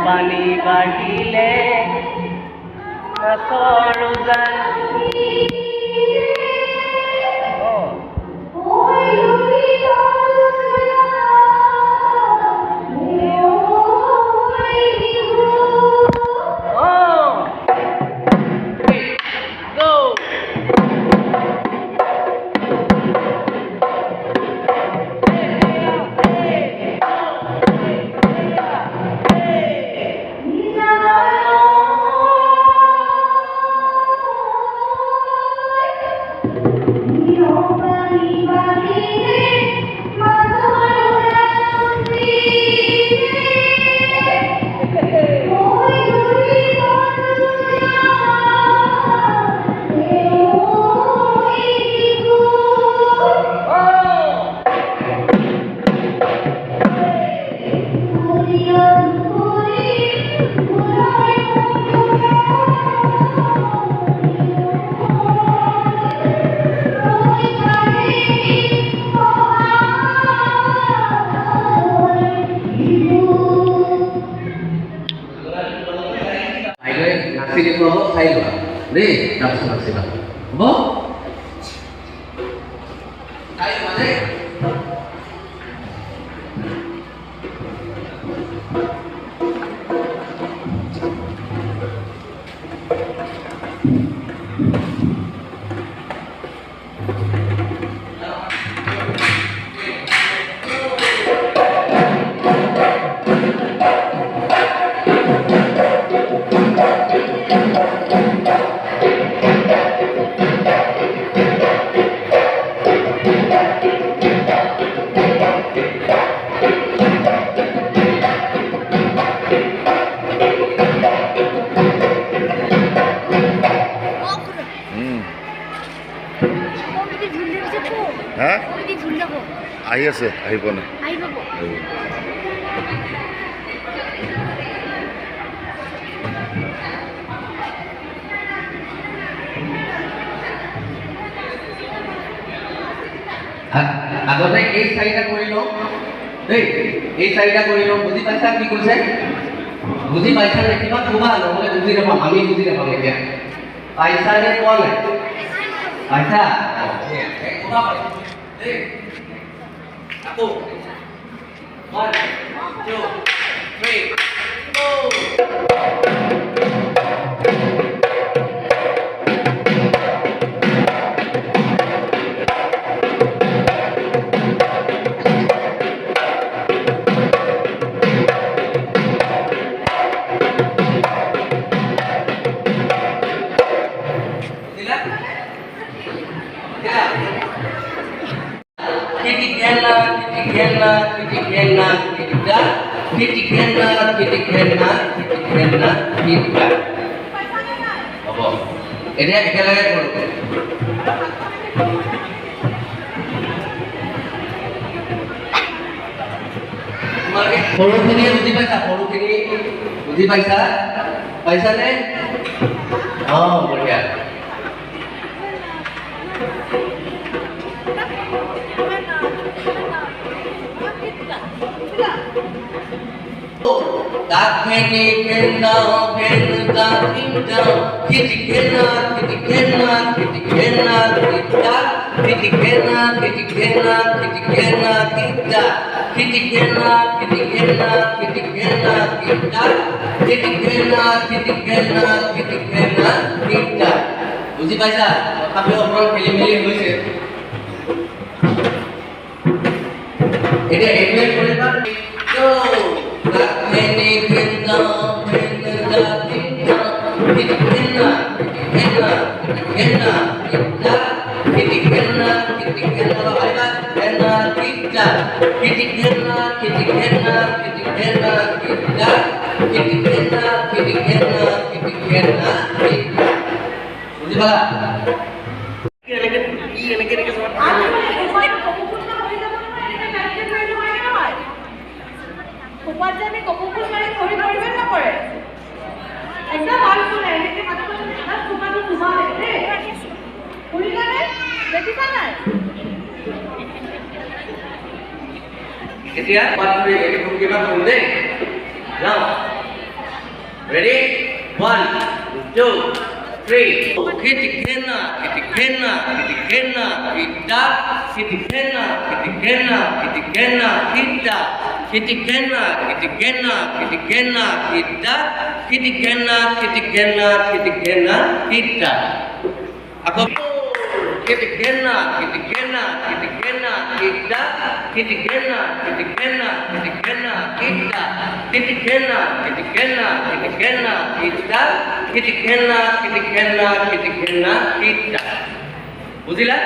পানী বাঢ়িলে মাছৰ উজান Nih, tak sama-sama. Apa? Ayo, mari. আহি আছে আহিব না আগতে এই চাৰিটা কৰি লওঁ দেই এই চাৰিটা কৰি লওঁ বুজি পাইছা কি কৈছে বুজি পাইছা নে কিবা ক'বা নহ'লে বুজি নাপাম আমি বুজি নাপাম এতিয়া পাইছা নে পোৱা নাই পাইছা দেই Aku. 1, 2, 3, go. খিটিখেনা খিটিখেনা খিটিখেনা খিটা হ'ব এতিয়া একেলগে কৰোঁ তোমালোকে সৰুখিনিয়ে বুজি পাইছা সৰুখিনি বুজি পাইছা পাইছানে অঁ বঢ়িয়া Dakeni kena kena kita kitikena kitikena kitikena kita kitikena kitikena kitikena kita kitikena kitikena kitikena kita kitikena kitikena kitikena kita বুজি পাইছা তথাপিও অকণমান খেলি মেলি হৈছে এতিয়া এইটোৱে কৰিবা Dakeni kena kena kita kitikena kitikena kitikena kita kitikena kitikena kena kita kitikena kitikena kitikena kita kitikena kitikena kitikena kita বুঝি পালা এনেকে Kupat jadi kokukul mari kori kori mana kore? Ekdom baru pun ini ke mana pun kita kupat tu kupat ni. Kuri kan? Jadi mana? Ketia, kupat ni ini pun kita pun deh. Now, ready? 1, 2, 3. Kitikena, kitikena, kitikena, kita, kitikena, kitikena, kitikena, kita, kitikena, kitikena, kitikena, kita, kitikena, kitikena, kitikena, kita. Aku kitikena, kitikena, kitikena, kita, kitikena, kitikena, kitikena, kita, kitikena, kitikena, kitikena, kita, kitikena, kitikena, kitikena, kita. বুঝিলা?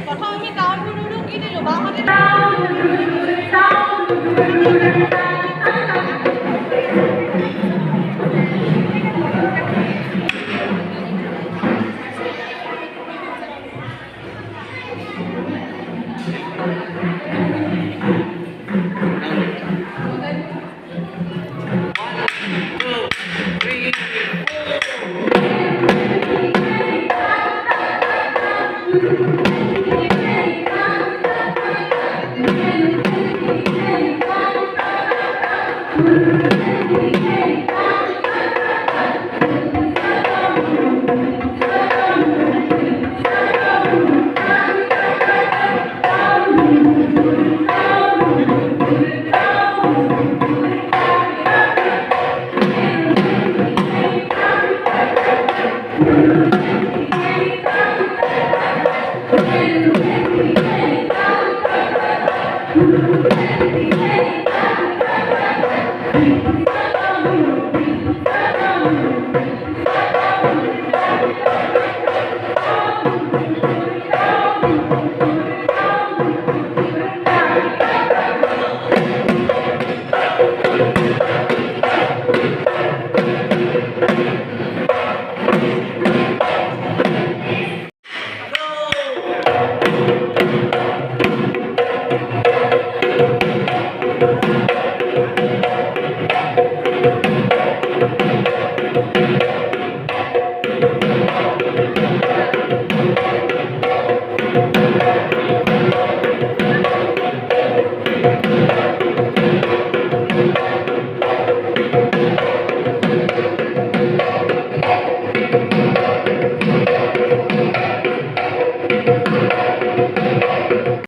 প্ৰথম আমি town গুৰুটো কি দিলোঁ বাওঁহাতে Thank you.